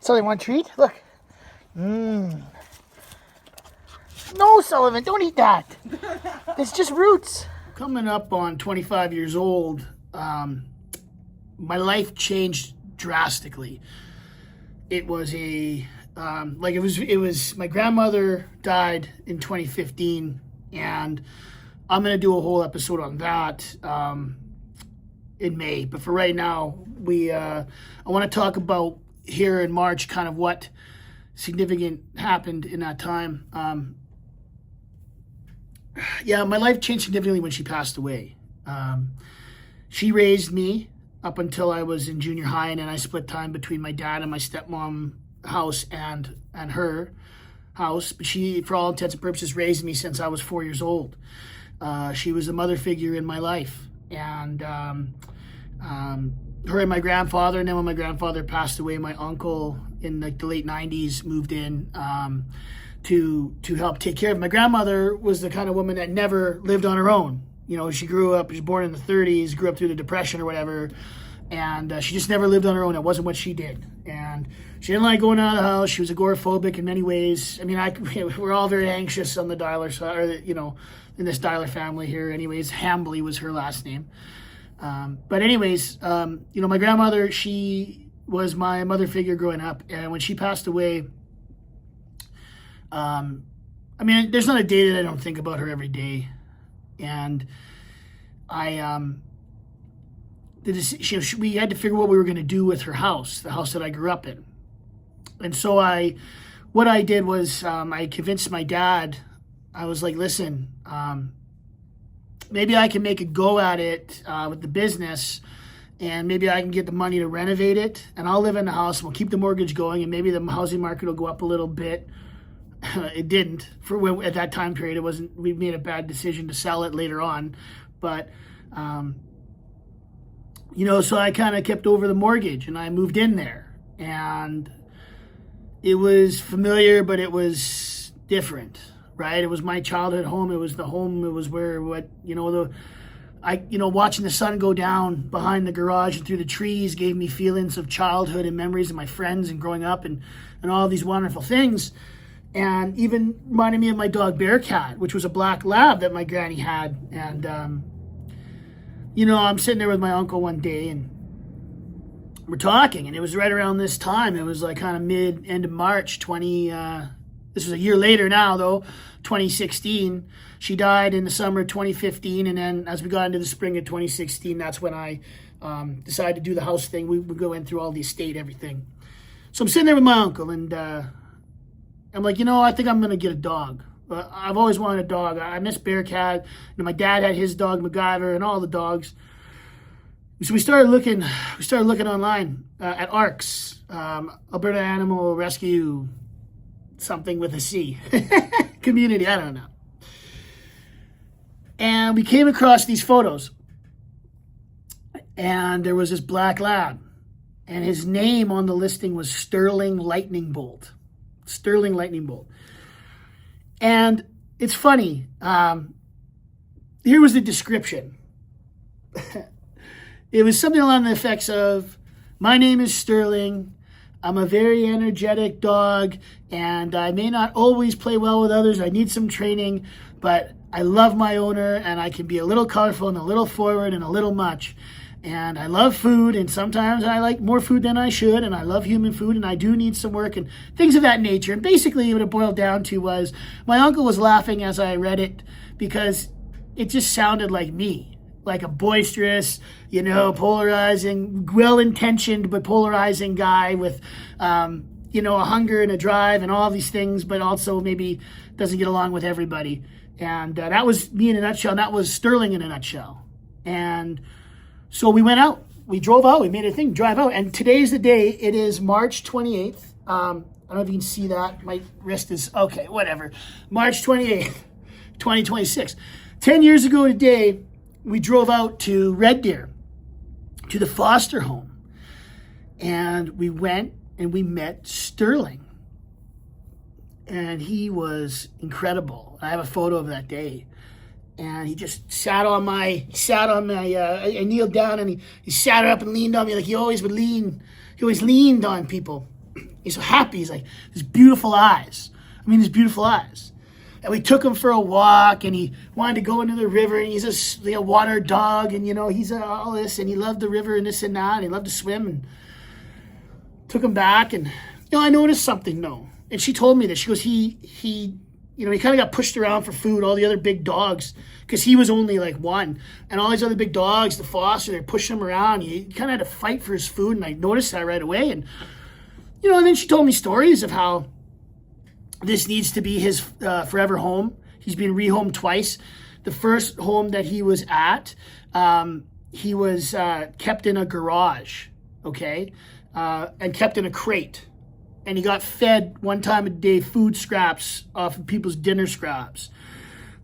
Sully, want a treat? Look. No, Sullivan, don't eat that. It's just roots. Coming up on 25 years old, my life changed drastically. It was it was my grandmother died in 2015, and I'm going to do a whole episode on that in May. But for right now, I want to talk about here in March kind of what significant happened in that time. My life changed significantly when she passed away. She raised me up until I was in junior high, and then I split time between my dad and my stepmom house and her house. But she, for all intents and purposes, raised me since I was 4 years old. She was a mother figure in my life, and her and my grandfather. And then when my grandfather passed away, my uncle in the late 90s moved in to help take care of him. My grandmother was the kind of woman that never lived on her own. You know, she was born in the 30s, grew up through the Depression or whatever, and she just never lived on her own. It wasn't what she did. And she didn't like going out of the house. She was agoraphobic in many ways. I mean, we're all very anxious on the Dialer side, or, in this Dialer family here. Anyways, Hambly was her last name. But anyways, my grandmother, she was my mother figure growing up. And when she passed away, there's not a day that I don't think about her every day. And we had to figure what we were going to do with her house, the house that I grew up in. And so what I did was I convinced my dad. I was like, listen, maybe I can make a go at it with the business, and maybe I can get the money to renovate it, and I'll live in the house, and we'll keep the mortgage going, and maybe the housing market will go up a little bit. It didn't at that time period. It wasn't. We made a bad decision to sell it later on, but so I kind of kept over the mortgage, and I moved in there, and it was familiar, but it was different, right? It was my childhood home. It was the home. It was where watching the sun go down behind the garage and through the trees gave me feelings of childhood and memories of my friends and growing up and all these wonderful things. And even reminded me of my dog Bearcat, which was a black lab that my granny had. And, I'm sitting there with my uncle one day, and we're talking, and it was right around this time. It was like kind of end of March, this was a year later now, though, 2016. She died in the summer of 2015, and then as we got into the spring of 2016, that's when I decided to do the house thing. We would go in through all the estate, everything. So I'm sitting there with my uncle, and I'm like, I think I'm going to get a dog. I've always wanted a dog. I miss Bearcat. My dad had his dog, MacGyver, and all the dogs. So we started looking online at ARCS, Alberta Animal Rescue, something with a C, community, I don't know. And we came across these photos. And there was this black lab. And his name on the listing was Sterling Lightning Bolt. Sterling Lightning Bolt. And it's funny. Here was the description. It was something along the effects of, my name is Sterling. I'm a very energetic dog, and I may not always play well with others. I need some training, but I love my owner, and I can be a little colorful and a little forward and a little much. And I love food, and sometimes I like more food than I should, and I love human food, and I do need some work, and things of that nature. And basically what it boiled down to was my uncle was laughing as I read it because it just sounded like me, like a boisterous, polarizing, well-intentioned but polarizing guy with, a hunger and a drive and all these things, but also maybe doesn't get along with everybody. And that was me in a nutshell, and that was Sterling in a nutshell. And so we went out, we drove out, we made a thing, drive out. And today's the day. It is March 28th. I don't know if you can see that. My wrist is, okay, whatever. March 28th, 2026. 10 years ago today, we drove out to Red Deer, to the foster home. And we went and we met Sterling. And he was incredible. I have a photo of that day. And he just I kneeled down, and he sat up and leaned on me like he always would lean. He always leaned on people. He's so happy. He's like, his beautiful eyes. I mean, his beautiful eyes. And we took him for a walk, and he wanted to go into the river, and he's a water dog, and, he's all this, and he loved the river and this and that, and he loved to swim, and took him back, and, I noticed something, though. And she told me this. She goes, he kind of got pushed around for food, all the other big dogs, because he was only like one. And all these other big dogs, the foster, they're pushing him around. He kind of had to fight for his food, and I noticed that right away. And, and then she told me stories of how this needs to be his forever home. He's been rehomed twice. The first home that he was at, he was kept in a garage, okay, and kept in a crate. And he got fed one time a day food scraps off of people's dinner scraps.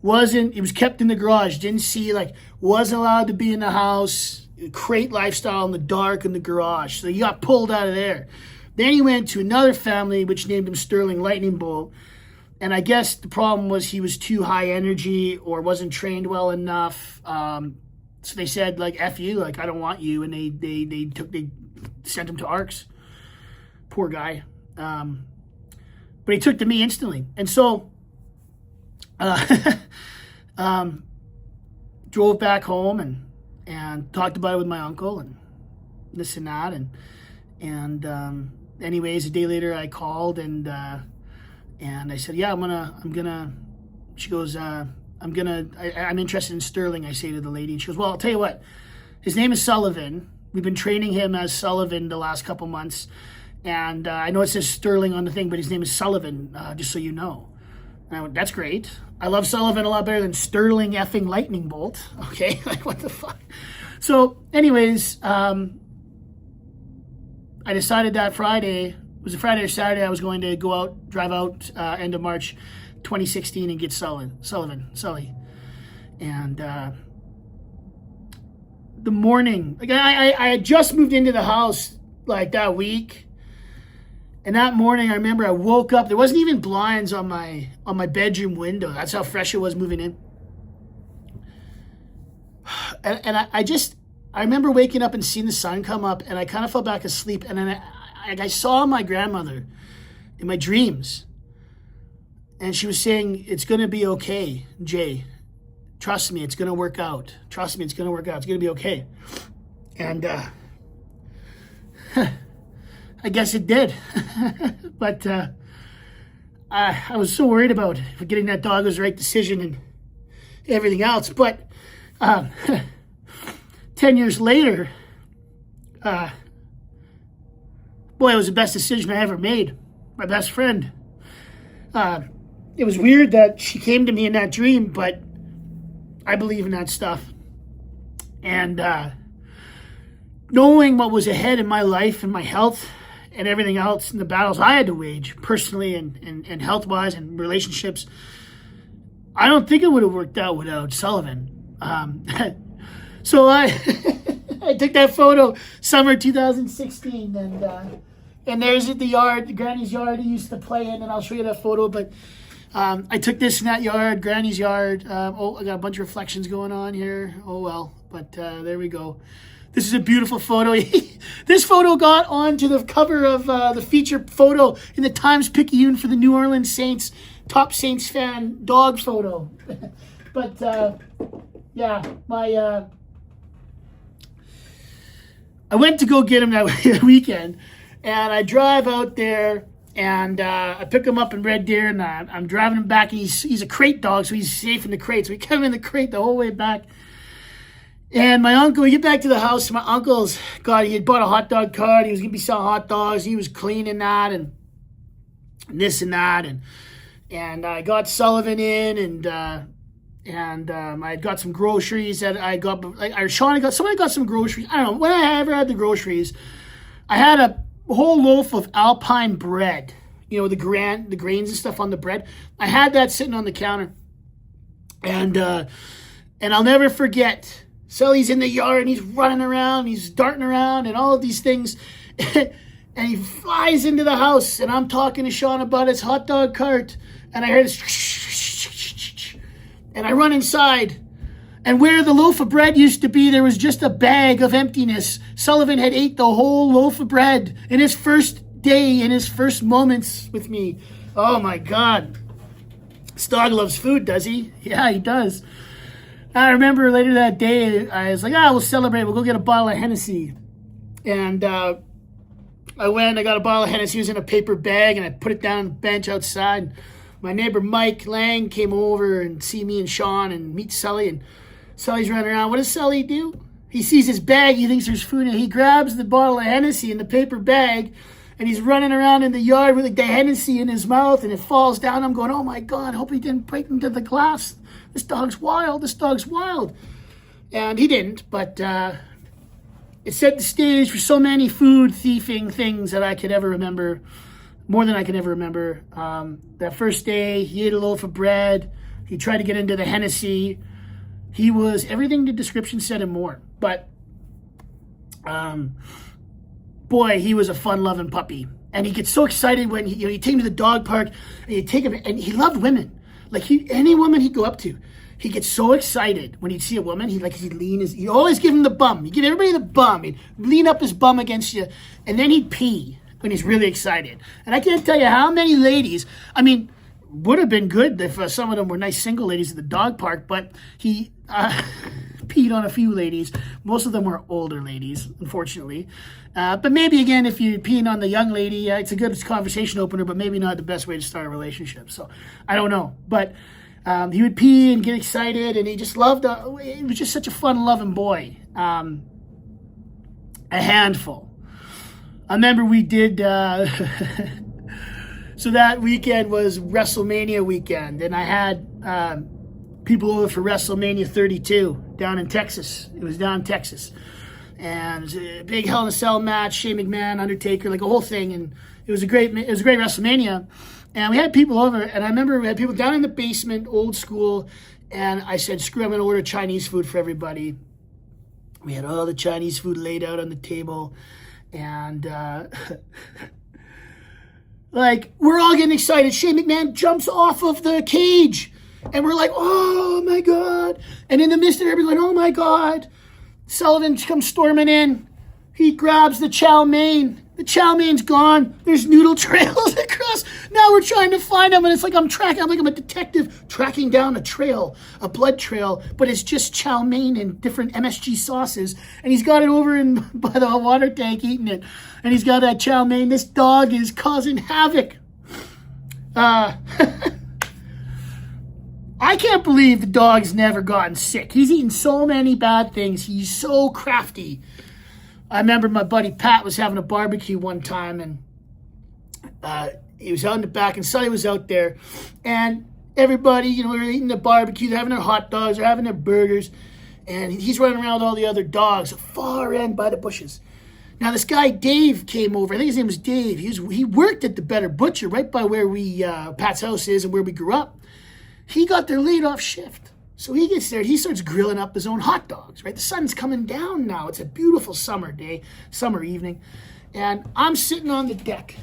He was kept in the garage, didn't see, wasn't allowed to be in the house, crate lifestyle in the dark in the garage. So he got pulled out of there. Then he went to another family, which named him Sterling Lightning Bolt. And I guess the problem was he was too high energy or wasn't trained well enough. So they said, F you, I don't want you. And they sent him to ARCs. Poor guy. But he took to me instantly. And so, drove back home and talked about it with my uncle and this and that. And anyways, a day later I called and I said, yeah, I'm gonna, she goes, I'm interested in Sterling, I say to the lady. And she goes, well, I'll tell you what, his name is Sullivan. We've been training him as Sullivan the last couple months. And I know it says Sterling on the thing, but his name is Sullivan, just so you know. And I went, that's great. I love Sullivan a lot better than Sterling effing Lightning Bolt. Okay, what the fuck? So anyways, I decided that Friday, it was a Friday or Saturday, I was going to drive out end of March 2016 and get Sully. And the morning, I had just moved into the house that week. And that morning, I remember I woke up. There wasn't even blinds on my bedroom window. That's how fresh it was moving in. And I remember waking up and seeing the sun come up, and I kind of fell back asleep. And then I saw my grandmother in my dreams, and she was saying, "It's going to be okay, Jay. Trust me, it's going to work out. Trust me, it's going to work out. It's going to be okay." And I guess it did. But I was so worried about getting that dog was the right decision and everything else. But 10 years later, boy, it was the best decision I ever made. My best friend. It was weird that she came to me in that dream, but I believe in that stuff. And knowing what was ahead in my life and my health and everything else and the battles I had to wage personally and health-wise and relationships, I don't think it would have worked out without Sullivan. So I took that photo summer 2016 and there's at the yard, Granny's yard he used to play in, and I'll show you that photo. But I took this in that yard, Granny's yard. I got a bunch of reflections going on here. Oh well, but there we go. This is a beautiful photo. This photo got onto the cover of the feature photo in the Times-Picayune for the New Orleans Saints, top Saints fan dog photo. But yeah, I went to go get him that weekend, and I drive out there, and I pick him up in Red Deer, and I'm driving him back. And he's a crate dog, so he's safe in the crate. So we kept him in the crate the whole way back. And my uncle, we get back to the house. My uncle's he had bought a hot dog cart. He was gonna be selling hot dogs. He was cleaning that and this and that, and I got Sullivan in, and I got some groceries that I got. Somebody got some groceries. I don't know when I ever had the groceries. I had a whole loaf of Alpine bread. The grains and stuff on the bread. I had that sitting on the counter, and I'll never forget. Sully's in the yard and he's running around, he's darting around and all of these things. And he flies into the house, and I'm talking to Sean about his hot dog cart, and I heard this, and I run inside, and where the loaf of bread used to be, there was just a bag of emptiness. Sullivan had ate the whole loaf of bread in his first day in his first moments with me. Oh my God. This dog loves food, does he? Yeah, he does. I remember later that day, I was like, we'll celebrate. We'll go get a bottle of Hennessy. And I went, I got a bottle of Hennessy. It was in a paper bag, and I put it down on the bench outside. My neighbor Mike Lang came over and see me and Sean and meet Sully. And Sully's running around. What does Sully do? He sees his bag. He thinks there's food in it. He grabs the bottle of Hennessy in the paper bag, and he's running around in the yard with the Hennessy in his mouth, and it falls down. I'm going, oh my God, hope he didn't break into the glass. This dog's wild. This dog's wild. And he didn't, but it set the stage for so many food thieving things that I could ever remember, more than I could ever remember. That first day, he ate a loaf of bread. He tried to get into the Hennessy. He was everything the description said and more. But boy, he was a fun-loving puppy. And he gets so excited when you take him to the dog park, and you take him, and he loved women. Like any woman he'd go up to, he gets so excited when he'd see a woman. He'd always give him the bum. He'd give everybody the bum. He'd lean up his bum against you, and then he'd pee when he's really excited. And I can't tell you how many ladies, I mean, would have been good if some of them were nice single ladies at the dog park, but he peed on a few ladies. Most of them were older ladies, unfortunately. But maybe, again, if you're peeing on the young lady, it's a good conversation opener, but maybe not the best way to start a relationship. So I don't know. But he would pee and get excited, and he just loved it was just such a fun-loving boy. A handful. I remember we did... So that weekend was WrestleMania weekend, and I had people over for WrestleMania 32 down in Texas. It was down in Texas. And it was a big Hell in a Cell match, Shane McMahon, Undertaker, like a whole thing. And it was a great WrestleMania. And we had people over, and I remember we had people down in the basement, old school, and I said, screw it, I'm going to order Chinese food for everybody. We had all the Chinese food laid out on the table, and like, we're all getting excited. Shane McMahon jumps off of the cage, and we're like, oh my God. And in the midst of everybody going, oh my God, Sullivan comes storming in. He grabs the chow mein. The chow mein's gone. There's noodle trails across. Now we're trying to find him, and it's like I'm a detective tracking down a trail, a blood trail, but it's just chow mein and different MSG sauces, and he's got it over by the water tank eating it, and he's got that chow mein. This dog is causing havoc. I can't believe the dog's never gotten sick. He's eaten so many bad things. He's so crafty. I remember my buddy Pat was having a barbecue one time, and he was out in the back, and Sully was out there, and everybody, we were eating the barbecue, they're having their hot dogs, they're having their burgers, and he's running around with all the other dogs, far end by the bushes. Now this guy Dave came over. I think his name was Dave. He worked at the Better Butcher right by where Pat's house is and where we grew up. He got their laid off shift. So he gets there, he starts grilling up his own hot dogs, right? The sun's coming down now. It's a beautiful summer day, summer evening. And I'm sitting on the deck,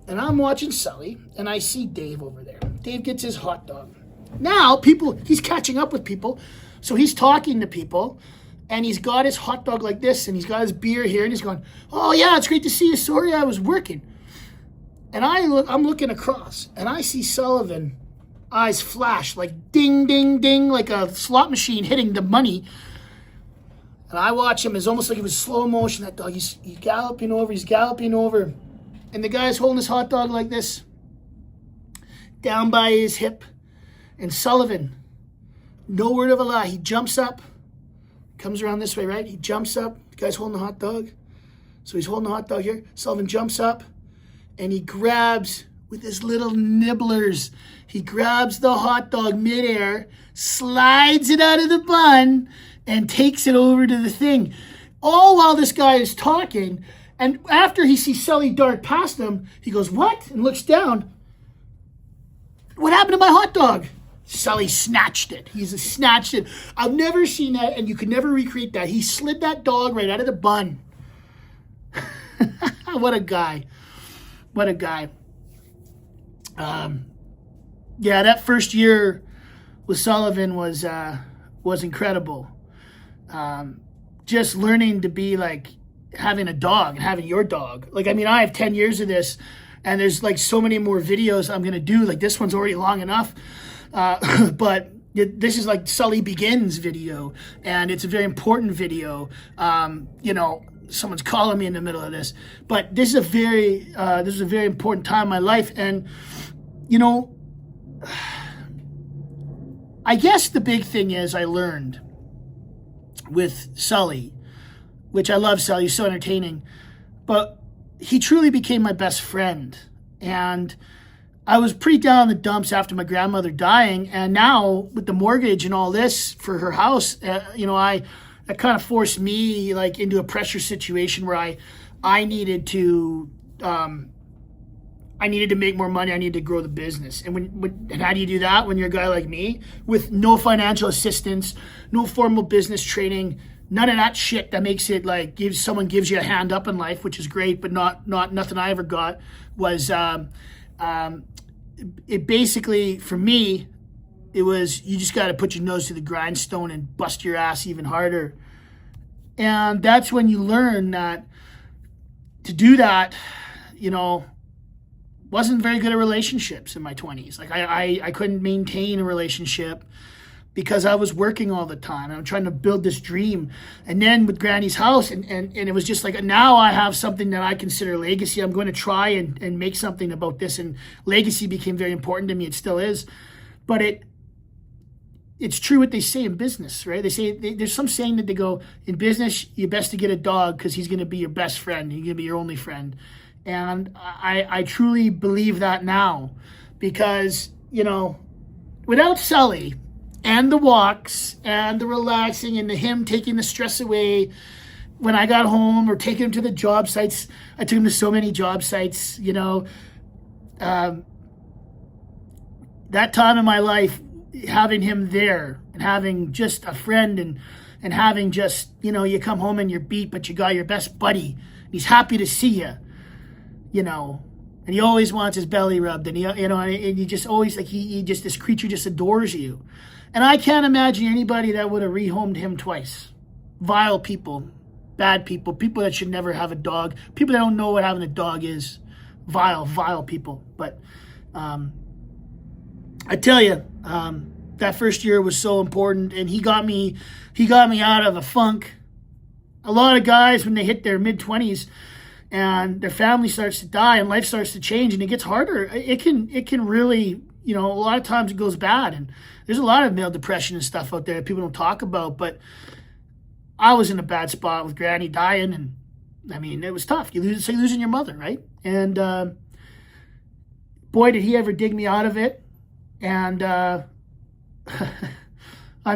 and I'm watching Sully, and I see Dave over there. Dave gets his hot dog. Now, he's catching up with people, so he's talking to people, and he's got his hot dog like this, and he's got his beer here, and he's going, oh yeah, it's great to see you. Sorry, I was working. And I'm looking across, and I see Sullivan, eyes flash like ding, ding, ding, like a slot machine hitting the money. And I watch him. It's almost like it was slow motion. That dog, he's galloping over. And the guy's holding his hot dog like this, down by his hip. And Sullivan, no word of a lie, he jumps up, comes around this way, right? He jumps up. The guy's holding the hot dog. So he's holding the hot dog here. Sullivan jumps up, and he grabs, with his little nibblers, he grabs the hot dog midair, slides it out of the bun, and takes it over to the thing. All while this guy is talking, and after he sees Sully dart past him, he goes, what? And looks down. What happened to my hot dog? Sully snatched it. He's snatched it. I've never seen that, and you could never recreate that. He slid that dog right out of the bun. What a guy. What a guy. Yeah, that first year with Sullivan was incredible. Just learning to be like having a dog and having your dog. Like, I mean, I have 10 years of this, and there's like so many more videos I'm going to do. Like, this one's already long enough. But this is like Sully Begins video, and it's a very important video. You know, someone's calling me in the middle of this, but this is a very important time in my life. And, you know, I guess the big thing is I learned with Sully, which I love Sully, he's so entertaining, but he truly became my best friend. And I was pretty down in the dumps after my grandmother dying, and now with the mortgage and all this for her house, you know, that kind of forced me like into a pressure situation where I needed to make more money. I needed to grow the business. And how do you do that when you're a guy like me with no financial assistance, no formal business training, none of that shit that makes it like someone gives you a hand up in life, which is great, but not nothing I ever got was it basically, for me, it was, you just got to put your nose to the grindstone and bust your ass even harder. And that's when you learn that to do that, you know, wasn't very good at relationships in my 20s. Like I couldn't maintain a relationship because I was working all the time. I'm trying to build this dream. And then with Granny's house, and it was just like, now I have something that I consider legacy. I'm going to try and make something about this. And legacy became very important to me. It still is. But it's true what they say in business, right? They say, there's some saying that they go, in business, you're best to get a dog because he's going to be your best friend. He's going to be your only friend. And I truly believe that now because, you know, without Sully and the walks and the relaxing and him taking the stress away when I got home, or taking him to the job sites. I took him to so many job sites, you know. That time in my life, having him there and having just a friend and having just, you know, you come home and you're beat, but you got your best buddy. He's happy to see you, you know. And he always wants his belly rubbed, and you know, and you just always like he just, this creature just adores you. And I can't imagine anybody that would have rehomed him twice. Vile people, bad people, people that should never have a dog, people that don't know what having a dog is. Vile people. But I tell you, that first year was so important, and he got me out of a funk. A lot of guys, when they hit their mid-20s and their family starts to die and life starts to change and it gets harder, it can really, you know, a lot of times it goes bad. And there's a lot of male depression and stuff out there that people don't talk about, but I was in a bad spot with Granny dying, and I mean, it was tough. It's like losing your mother, right? And boy, did he ever dig me out of it. And I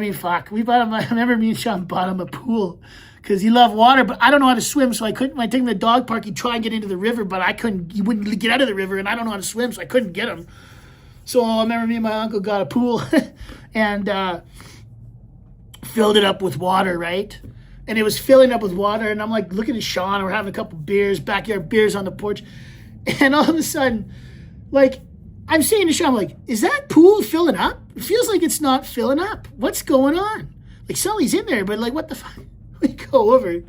mean, fuck, I remember me and Sean bought him a pool because he loved water, but I don't know how to swim, so I couldn't. When I take him to the dog park, he'd try and get into the river, but I couldn't. He wouldn't get out of the river, and I don't know how to swim, so I couldn't get him. So I remember me and my uncle got a pool and filled it up with water, right? And it was filling up with water, and I'm like looking at Sean, we're having a couple beers, backyard beers on the porch, and all of a sudden, like, I'm saying to Sean, I'm like, is that pool filling up? It feels like it's not filling up. What's going on? Like, Sully's in there, but like, what the fuck? We go over.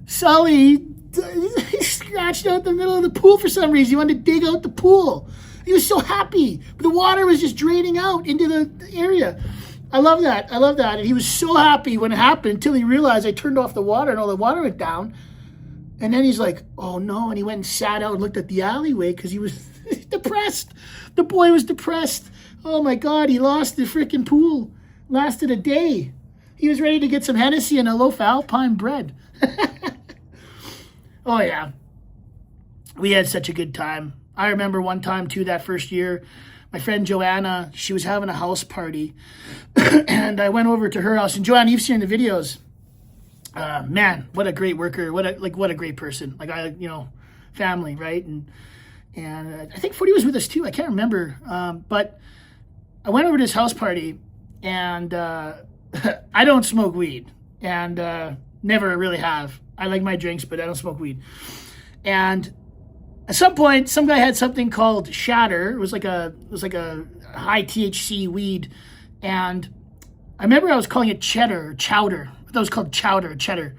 Sully, he scratched out the middle of the pool for some reason. He wanted to dig out the pool. He was so happy. The water was just draining out into the area. I love that. And he was so happy when it happened until he realized I turned off the water and all the water went down. And then he's like, oh no. And he went and sat out and looked at the alleyway because he was depressed. The boy was depressed. Oh my God, he lost the freaking pool. Lasted a day. He was ready to get some Hennessy and a loaf of Alpine bread. Oh yeah. We had such a good time. I remember one time too, that first year, my friend Joanna, she was having a house party and I went over to her house, and Joanna, you've seen the videos. Man, what a great worker. What a great person. Like, family, right? And I think Footy was with us too. I can't remember. But I went over to his house party, and I don't smoke weed, and never really have. I like my drinks, but I don't smoke weed. And at some point, some guy had something called Shatter. It was like a high THC weed, and I remember I was calling it cheddar or chowder. I thought it was called chowder or cheddar.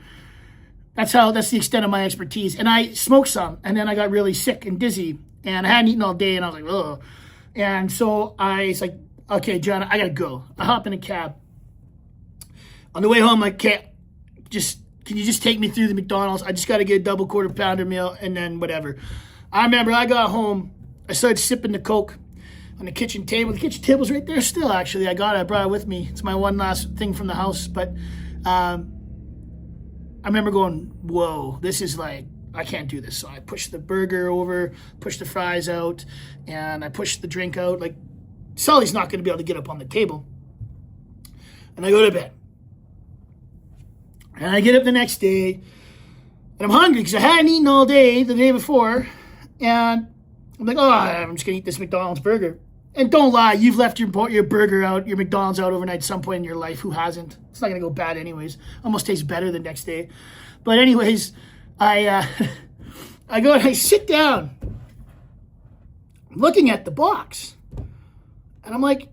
That's the extent of my expertise. And I smoked some, and then I got really sick and dizzy, and I hadn't eaten all day, and I was like, ugh. And so I was like, okay, John, I gotta go. I hop in a cab. On the way home, I'm like, can you just take me through the McDonald's? I just got to get a double quarter pounder meal and then whatever. I remember I got home. I started sipping the Coke on the kitchen table. The kitchen table's right there still, actually. I brought it with me. It's my one last thing from the house. But I remember going, whoa, this is like, I can't do this. So I pushed the burger over, pushed the fries out, and I pushed the drink out. Like, Sully's not going to be able to get up on the table. And I go to bed. And I get up the next day, and I'm hungry because I hadn't eaten all day the day before. And I'm like, oh, I'm just going to eat this McDonald's burger. And don't lie, you've left your burger out, your McDonald's out overnight at some point in your life. Who hasn't? It's not going to go bad anyways. Almost tastes better the next day. But anyways, I go and I sit down, looking at the box. And I'm like,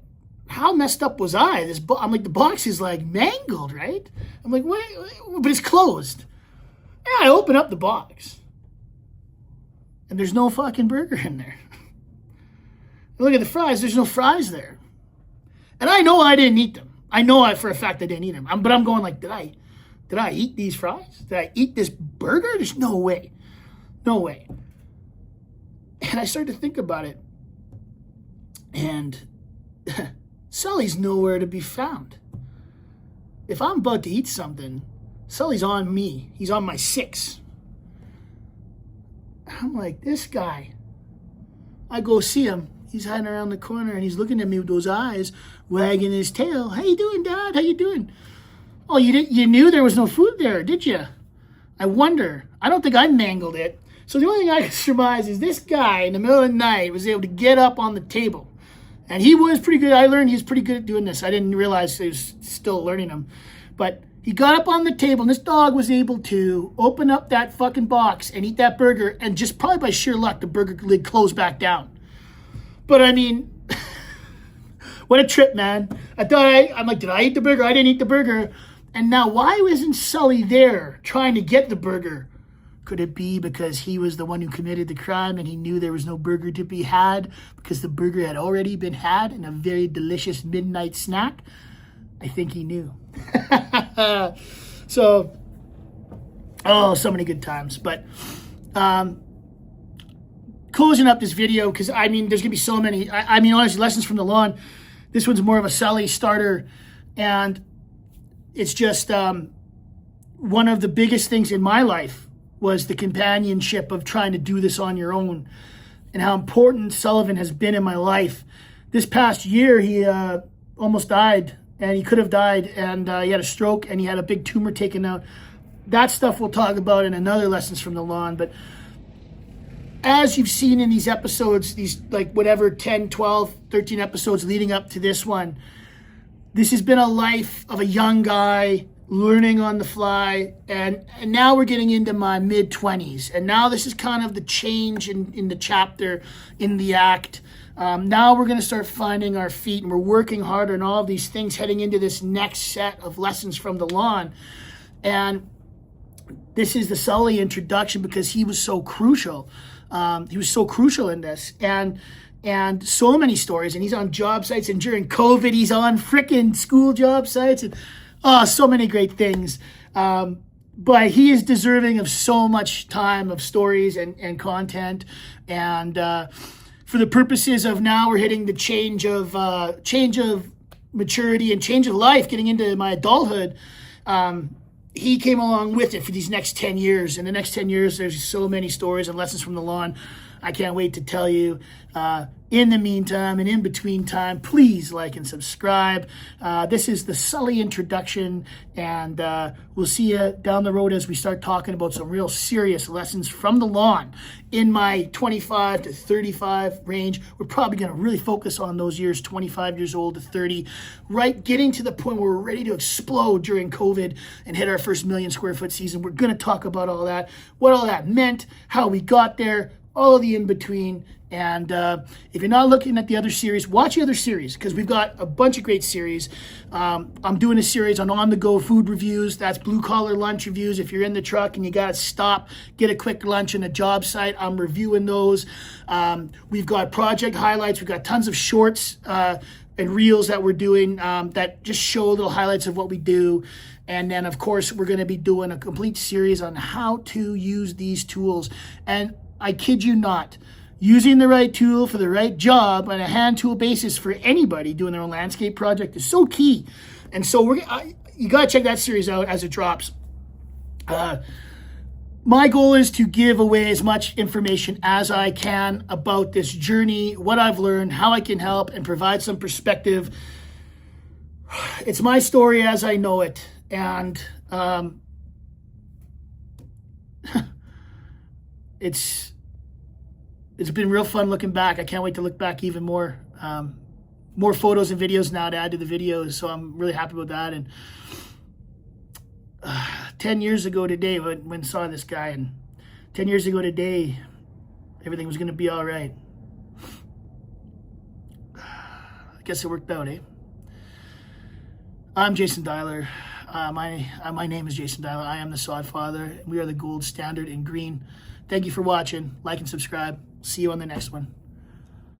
how messed up was I? I'm like, the box is like mangled, right? I'm like, wait, but it's closed. Yeah, I open up the box, and there's no fucking burger in there. Look at the fries. There's no fries there, and I know I didn't eat them. I know for a fact I didn't eat them. But I'm going like, did I eat these fries? Did I eat this burger? There's no way, no way. And I started to think about it, and Sully's nowhere to be found. If I'm about to eat something, Sully's on me. He's on my 6. I'm like, this guy. I go see him. He's hiding around the corner, and he's looking at me with those eyes, wagging his tail. How you doing, Dad? How you doing? Oh, you knew there was no food there, did you? I wonder. I don't think I mangled it. So the only thing I can surmise is this guy in the middle of the night was able to get up on the table. And he was pretty good. I learned he was pretty good at doing this. I didn't realize he was still learning him. But he got up on the table, and this dog was able to open up that fucking box and eat that burger, and just probably by sheer luck, the burger lid closed back down. But I mean, what a trip, man. I'm like, did I eat the burger? I didn't eat the burger. And now why wasn't Sully there trying to get the burger? Could it be because he was the one who committed the crime and he knew there was no burger to be had because the burger had already been had in a very delicious midnight snack? I think he knew. So many good times. But closing up this video, because, I mean, there's going to be so many. I mean, honestly, lessons from the lawn. This one's more of a Sully starter. And it's just one of the biggest things in my life was the companionship of trying to do this on your own, and how important Sullivan has been in my life. This past year, he almost died, and he could have died, and he had a stroke, and he had a big tumor taken out. That stuff we'll talk about in another Lessons from the Lawn. But as you've seen in these episodes, these like whatever 10, 12, 13 episodes leading up to this one, this has been a life of a young guy learning on the fly, and now we're getting into my mid-20s, and now this is kind of the change in the chapter, in the act. Now we're going to start finding our feet, and we're working hard on all of these things heading into this next set of Lessons from the Lawn. And this is the Sully introduction because he was so crucial. He was so crucial in this, and so many stories, and he's on job sites, and during COVID he's on frickin' school job sites, and so many great things. But he is deserving of so much time of stories and content. And for the purposes of now, we're hitting the change of maturity and change of life, getting into my adulthood. He came along with it for these next 10 years. In the next 10 years, there's so many stories and lessons from the lawn. I can't wait to tell you. In the meantime and in between time, please like and subscribe. This is the Sully introduction, and we'll see you down the road as we start talking about some real serious lessons from the lawn. In my 25 to 35 range, we're probably going to really focus on those years, 25 years old to 30, right? Getting to the point where we're ready to explode during COVID and hit our first 1 million square foot season. We're going to talk about all that, what all that meant, how we got there, all of the in between. And if you're not looking at the other series, watch the other series, because we've got a bunch of great series. I'm doing a series on the go food reviews. That's blue collar lunch reviews. If you're in the truck and you got to stop, get a quick lunch in a job site, I'm reviewing those. We've got project highlights. We've got tons of shorts and reels that we're doing that just show little highlights of what we do. And then, of course, we're going to be doing a complete series on how to use these tools. And I kid you not, using the right tool for the right job on a hand tool basis for anybody doing their own landscape project is so key. And so you got to check that series out as it drops. My goal is to give away as much information as I can about this journey, what I've learned, how I can help, and provide some perspective. It's my story as I know it. And it's been real fun looking back. I can't wait to look back even more. More photos and videos now to add to the videos, so I'm really happy with that. And 10 years ago today, when I saw this guy, and 10 years ago today, everything was going to be all right. I guess it worked out, eh? I'm Jason Dyler. My name is Jason Dyler. I am the Sod Father. We are the gold standard in green. Thank you for watching. Like and subscribe. See you on the next one.